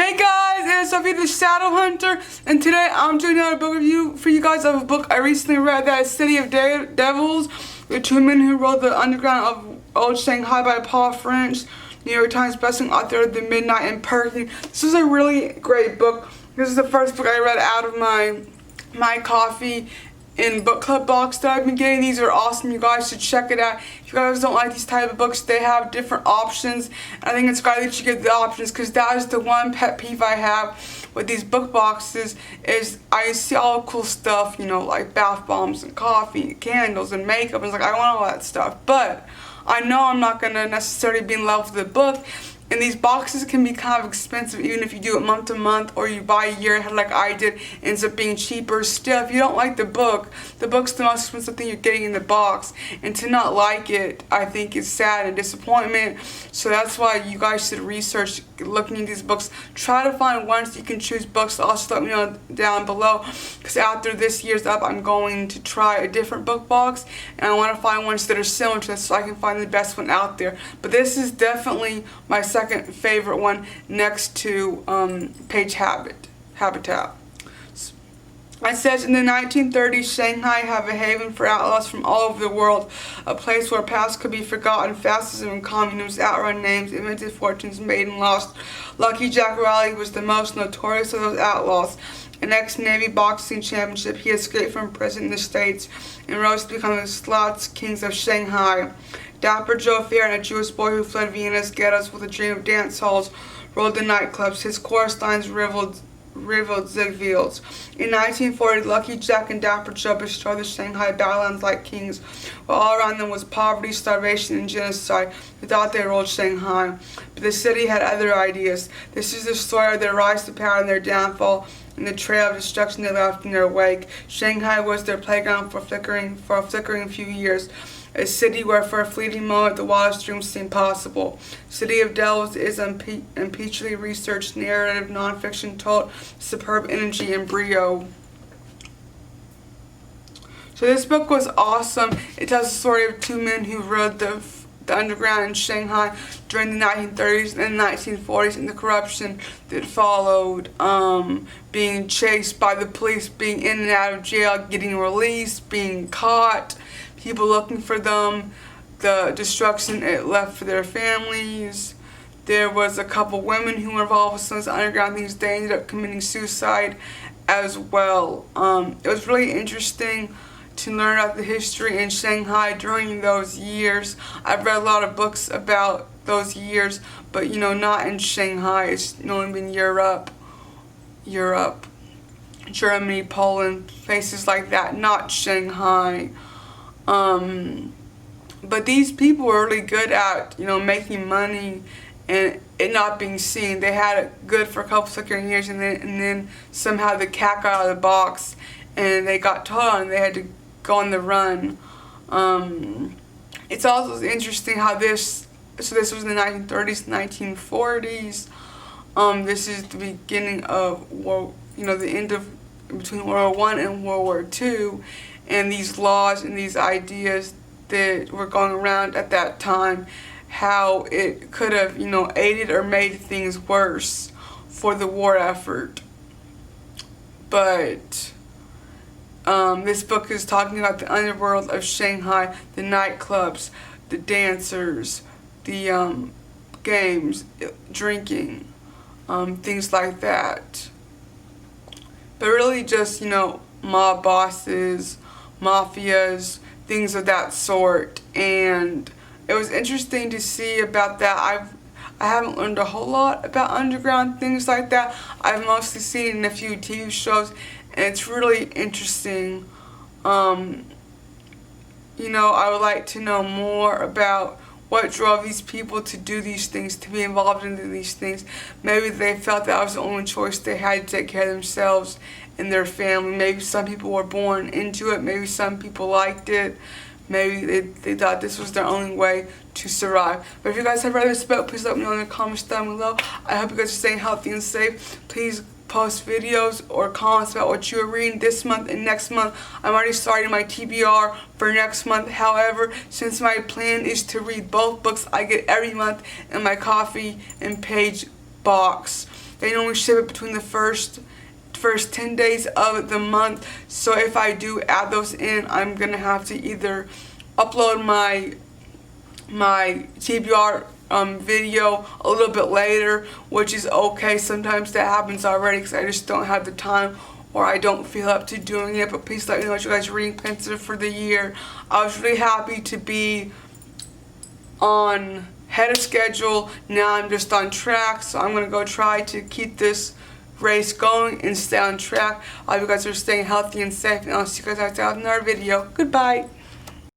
Hey guys, it's Sophie the Shadow Hunter, and today I'm doing another book review for you guys of a book I recently read, that is City of Devils, the two men who wrote The Underground of Old Shanghai by Paul French, New York Times bestselling author of The Midnight and Perky. This is a really great book. This is the first book I read out of my coffee in book club box that I've been getting. These are awesome. You guys should check it out. If you guys don't like these type of books, they have different options. I think it's great that you get the options, because that is the one pet peeve I have with these book boxes, is I see all cool stuff, you know, like bath bombs and coffee and candles and makeup, and it's like, I want all that stuff, but I know I'm not going to necessarily be in love with the book. And these boxes can be kind of expensive, even if you do it month to month or you buy a year ahead like I did. It ends up being cheaper. Still, if you don't like the book's the most expensive thing you're getting in the box. And to not like it, I think, is sad and disappointment. So that's why you guys should research looking at these books. Try to find ones you can choose books. Also let me know down below, because after this year's up, I'm going to try a different book box. And I want to find ones that are similar to this so I can find the best one out there. But this is definitely my second favorite one, next to Page Habitat. It says, in the 1930s, Shanghai had a haven for outlaws from all over the world, a place where past could be forgotten, fascism and communism, outrun names, invented fortunes, made and lost. Lucky Jack Riley was the most notorious of those outlaws. An ex-Navy boxing championship, he escaped from prison in the States and rose to become the slots kings of Shanghai. Dapper Joe Fair, and a Jewish boy who fled Vienna's ghettos with a dream of dance halls, ruled the nightclubs. His chorus lines rivaled DEVILS. In 1940, Lucky Jack and Dapper Joe destroyed the Shanghai Badlands like kings, while all around them was poverty, starvation, and genocide. They thought they ruled Shanghai, but the city had other ideas. This is the story of their rise to power and their downfall, and the trail of destruction they left in their wake. Shanghai was their playground for a flickering few years. A city where for a fleeting moment the wildest dreams seemed possible. City of Devils is impeachably researched narrative nonfiction told superb energy and brio. So this book was awesome. It tells the story of two men who rode the underground in Shanghai during the 1930s and 1940s, and the corruption that followed, being chased by the police, being in and out of jail, getting released, being caught, people looking for them, the destruction it left for their families. There was a couple women who were involved with some of the underground things. They ended up committing suicide as well. It was really interesting to learn about the history in Shanghai during those years. I've read a lot of books about those years, but you know, not in Shanghai. It's only been Europe, Germany, Poland, places like that, not Shanghai. But these people were really good at, you know, making money and it not being seen. They had it good for a couple flickering years, and then somehow the cat got out of the box and they got caught and they had to go on the run. It's also interesting how this was in the 1930s, 1940s. This is the beginning of war, you know, the end of between World War I and World War II, and these laws and these ideas that were going around at that time, how it could have, you know, aided or made things worse for the war effort. But this book is talking about the underworld of Shanghai, the nightclubs, the dancers, the games, drinking, things like that. But really just, you know, mob bosses, mafias, things of that sort. And it was interesting to see about that. I haven't learned a whole lot about underground things like that. I've mostly seen it in a few TV shows, and it's really interesting. You know, I would like to know more about what drove these people to do these things, to be involved in these things. Maybe they felt that was the only choice they had to take care of themselves and their family. Maybe some people were born into it. Maybe some people liked it. Maybe they thought this was their only way to survive. But if you guys have read this book, please let me know in the comments down below. I hope you guys are staying healthy and safe. Please post videos or comments about what you are reading this month and next month. I'm already starting my TBR for next month. However, since my plan is to read both books I get every month in my coffee and page box, They normally ship it between the first 10 days of the month. So if I do add those in, I'm gonna have to either upload my TBR video a little bit later, which is okay. Sometimes that happens already because I just don't have the time or I don't feel up to doing it. But please let me know what you guys' reading plans are for the year. I was really happy to be on head of schedule. Now I'm just on track, so I'm gonna go try to keep this race going and stay on track. I hope you guys are staying healthy and safe, and I'll see you guys out in another video. Goodbye.